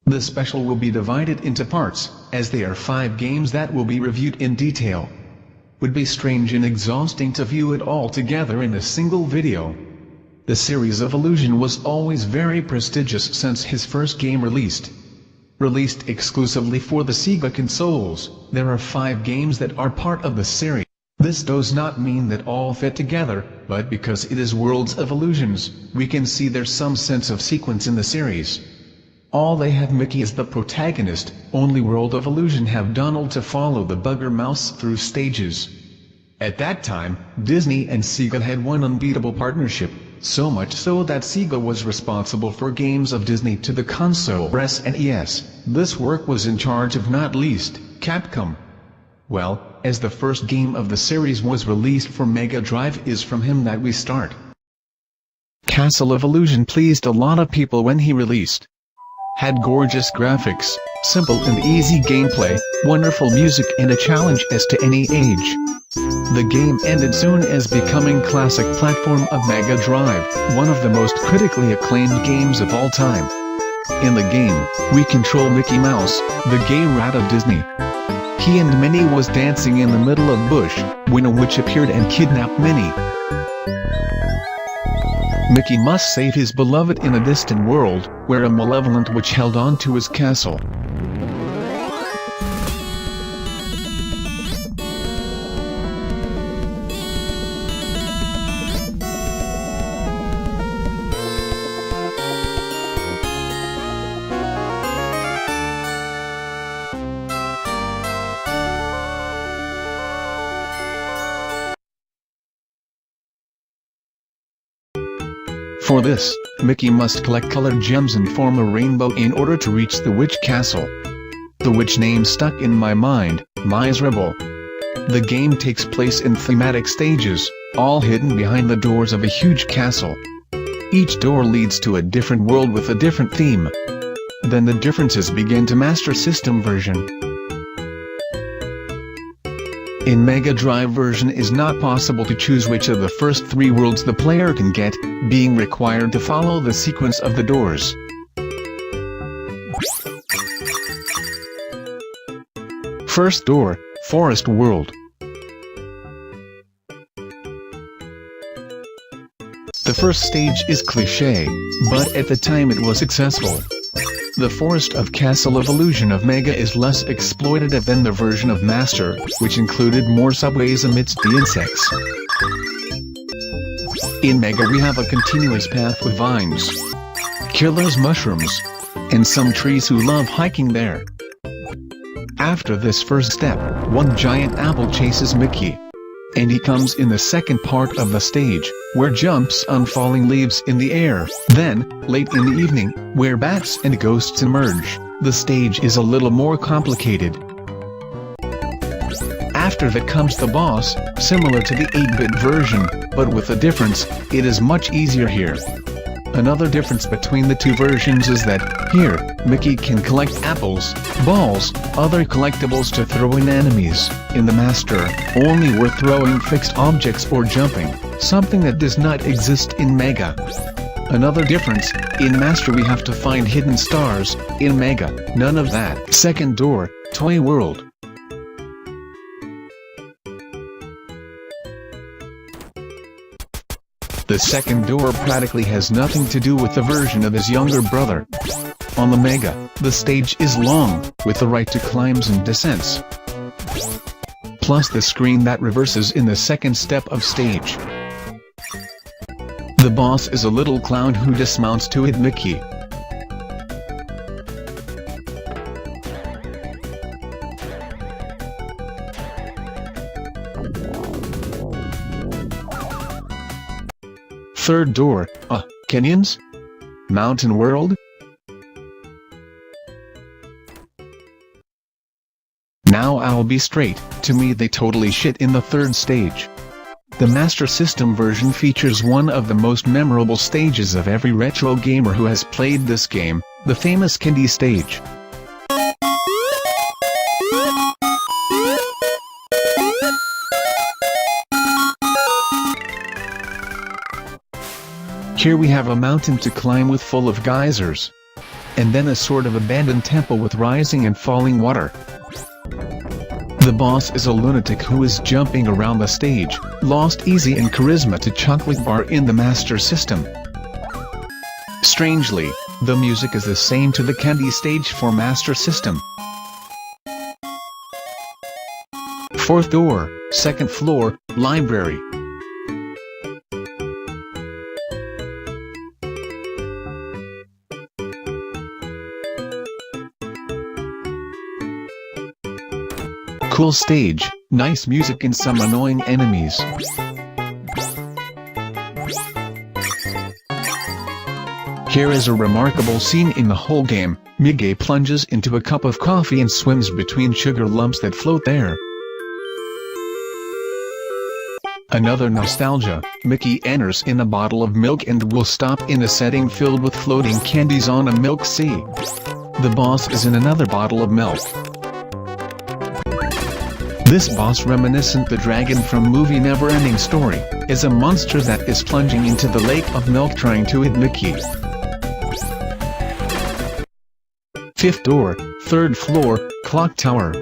The special will be divided into parts, as they are 5 games that will be reviewed in detail. Would be strange and exhausting to view it all together in a single video. The series of Illusion was always very prestigious since his first game released. Released exclusively for the Sega consoles, there are 5 games that are part of the series. This does not mean that all fit together, but because it is Worlds of Illusions, we can see there's some sense of sequence in the series. All they have Mickey as the protagonist, only World of Illusion have Donald to follow the bugger mouse through stages. At that time, Disney and Sega had one unbeatable partnership, so much so that Sega was responsible for games of Disney to the console SNES. This work was in charge of not least, Capcom. Well, as the first game of the series was released for Mega Drive is from him that we start. Castle of Illusion pleased a lot of people when he released. Had gorgeous graphics, simple and easy gameplay, wonderful music and a challenge as to any age. The game ended soon as becoming classic platform of Mega Drive, one of the most critically acclaimed games of all time. In the game, we control Mickey Mouse, the gay rat of Disney. He and Minnie was dancing in the middle of bush, when a witch appeared and kidnapped Minnie. Mickey must save his beloved in a distant world, where a malevolent witch held on to his castle. For this, Mickey must collect colored gems and form a rainbow in order to reach the witch castle. The witch name stuck in my mind, Miserable. The game takes place in thematic stages, all hidden behind the doors of a huge castle. Each door leads to a different world with a different theme. Then the differences begin to Master System version. In Mega Drive version is not possible to choose which of the first 3 worlds the player can get, being required to follow the sequence of the doors. First door, Forest World. The first stage is cliché, but at the time it was successful. The forest of Castle of Illusion of Mega is less exploitative than the version of Master, which included more subways amidst the insects. In Mega we have a continuous path with vines, killer's mushrooms, and some trees who love hiking there. After this first step, one giant apple chases Mickey. And he comes in the second part of the stage, where jumps on falling leaves in the air. Then, late in the evening, where bats and ghosts emerge, the stage is a little more complicated. After that comes the boss, similar to the 8-bit version, but with a difference, it is much easier here. Another difference between the 2 versions is that, here, Mickey can collect apples, balls, other collectibles to throw in enemies. In the Master, only were throwing fixed objects or jumping, something that does not exist in Mega. Another difference, in Master we have to find hidden stars, in Mega, none of that. Second door, Toy World. The second door practically has nothing to do with the version of his younger brother. On the Mega, the stage is long, with the right to climbs and descents. Plus the screen that reverses in the second step of stage. The boss is a little clown who dismounts to hit Mickey. Third door, Canyons? Mountain World? Now I'll be straight, to me they totally shit in the third stage. The Master System version features one of the most memorable stages of every retro gamer who has played this game, the famous Candy stage. Here we have a mountain to climb with full of geysers. and then a sort of abandoned temple with rising and falling water. The boss is a lunatic who is jumping around the stage, lost easy in charisma to Chocolate Bar in the Master System. Strangely, the music is the same to the Candy stage for Master System. Fourth door, second floor, library. Cool stage, nice music and some annoying enemies. Here is a remarkable scene in the whole game. Mige plunges into a cup of coffee and swims between sugar lumps that float there. Another nostalgia, Mickey enters in a bottle of milk and will stop in a setting filled with floating candies on a milk sea. The boss is in another bottle of milk. This boss, reminiscent the dragon from movie Never-Ending Story, is a monster that is plunging into the lake of milk trying to hit Mickey. Fifth door, third floor, clock tower.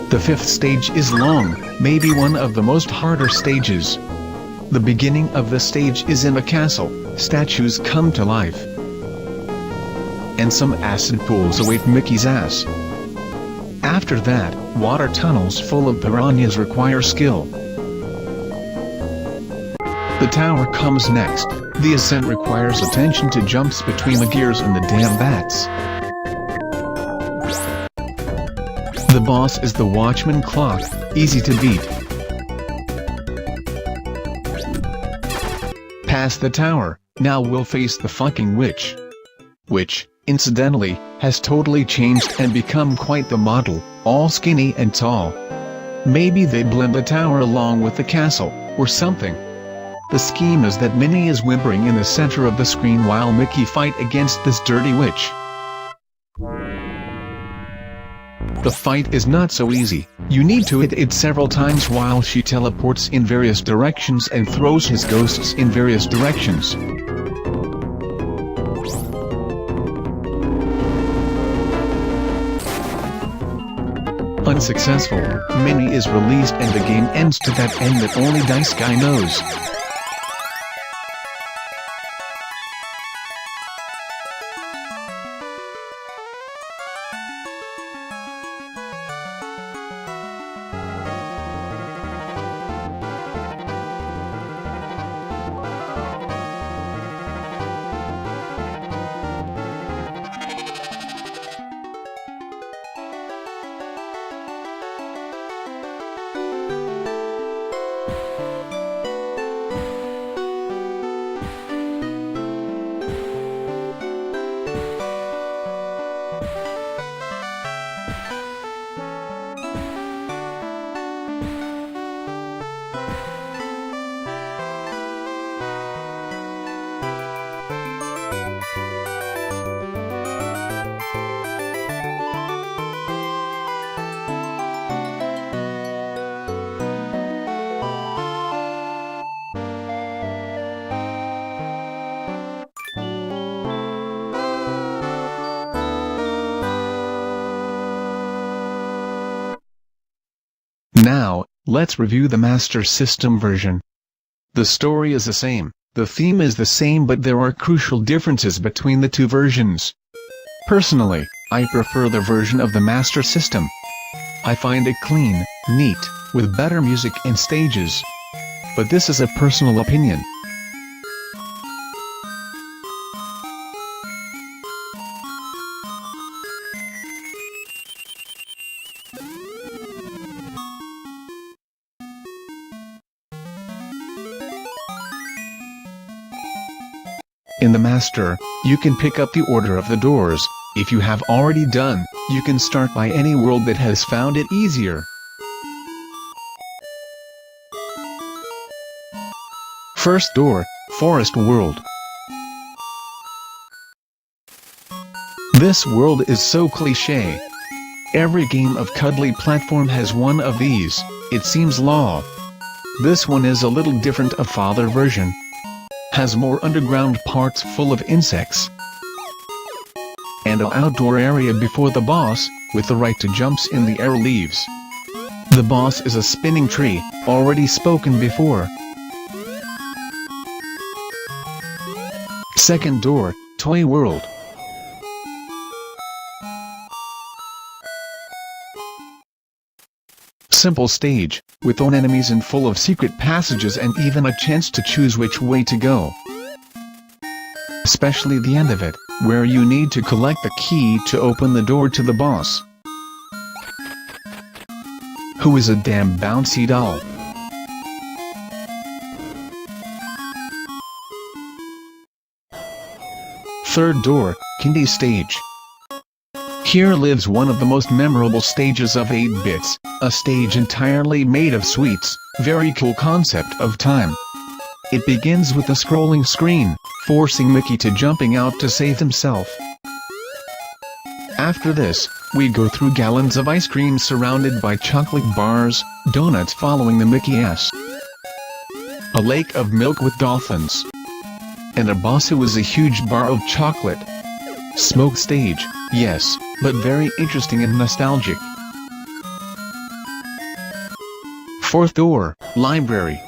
The fifth stage is long, maybe one of the most harder stages. The beginning of the stage is in a castle, statues come to life, and some acid pools await Mickey's ass. After that, water tunnels full of piranhas require skill. The tower comes next. The ascent requires attention to jumps between the gears and the damn bats. The boss is the Watchman clock, easy to beat. Past the tower, now we'll face the fucking witch. Which, incidentally, has totally changed and become quite the model, all skinny and tall. Maybe they blend the tower along with the castle, or something. The scheme is that Minnie is whimpering in the center of the screen while Mickey fight against this dirty witch. The fight is not so easy. You need to hit it several times while she teleports in various directions and throws his ghosts in various directions. Unsuccessful, Minnie is released and the game ends to that end that only Dice Guy knows. Now, let's review the Master System version. The story is the same, the theme is the same, but there are crucial differences between the two versions. Personally, I prefer the version of the Master System. I find it clean, neat, with better music and stages. But this is a personal opinion. In the Master, you can pick up the order of the doors. If you have already done, you can start by any world that has found it easier. First door, Forest World. This world is so cliché. Every game of cuddly platform has one of these, it seems law. This one is a little different, a father version. Has more underground parts full of insects. And an outdoor area before the boss, with the right to jumps in the air leaves. The boss is a spinning tree, already spoken before. Second door, Toy World. Simple stage, with own enemies and full of secret passages and even a chance to choose which way to go. Especially the end of it, where you need to collect the key to open the door to the boss. Who is a damn bouncy doll. Third door, Kindy Stage. Here lives one of the most memorable stages of 8-bits, a stage entirely made of sweets, very cool concept of time. It begins with a scrolling screen, forcing Mickey to jumping out to save himself. After this, we go through gallons of ice cream surrounded by chocolate bars, donuts following the Mickey S. A lake of milk with dolphins. And a boss who is a huge bar of chocolate. Smoke stage, yes, but very interesting and nostalgic. Fourth door, Library.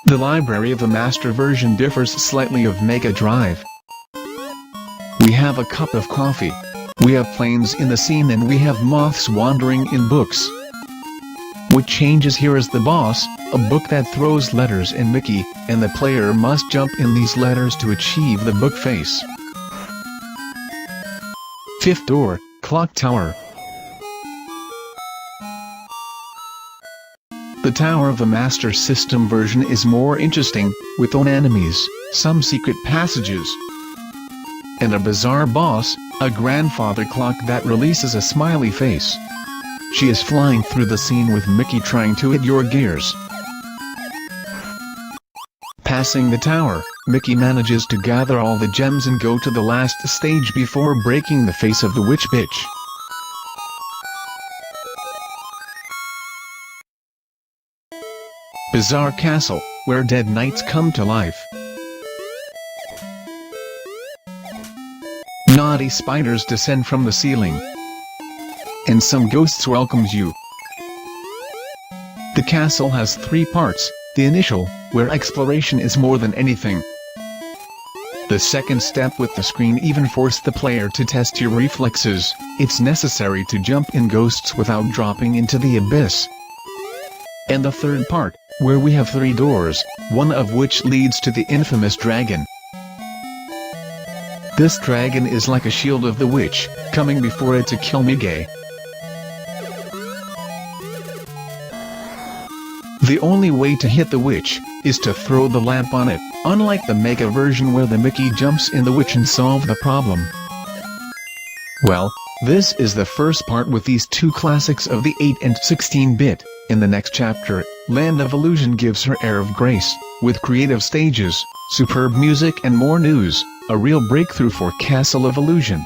The Library of the Master version differs slightly of Mega Drive. We have a cup of coffee. We have planes in the scene and we have moths wandering in books. What changes here is the boss, a book that throws letters in Mickey, and the player must jump in these letters to achieve the book face. Fifth door, Clock Tower. The Tower of the Master System version is more interesting, with own enemies, some secret passages, and a bizarre boss, a grandfather clock that releases a smiley face. She is flying through the scene with Mickey trying to hit your gears. Passing the tower, Mickey manages to gather all the gems and go to the last stage before breaking the face of the witch bitch. Bizarre Castle, where dead knights come to life. Naughty spiders descend from the ceiling. And some ghosts welcomes you. The castle has 3 parts, the initial, where exploration is more than anything. The second step with the screen even forced the player to test your reflexes, it's necessary to jump in ghosts without dropping into the abyss. And the third part, where we have 3 doors, one of which leads to the infamous dragon. This dragon is like a shield of the witch, coming before it to kill Mickey. The only way to hit the witch, is to throw the lamp on it, unlike the Mega version where the Mickey jumps in the witch and solve the problem. Well, this is the first part with these 2 classics of the 8 and 16-bit. In the next chapter, Land of Illusion gives her air of grace, with creative stages, superb music and more news, a real breakthrough for Castle of Illusion.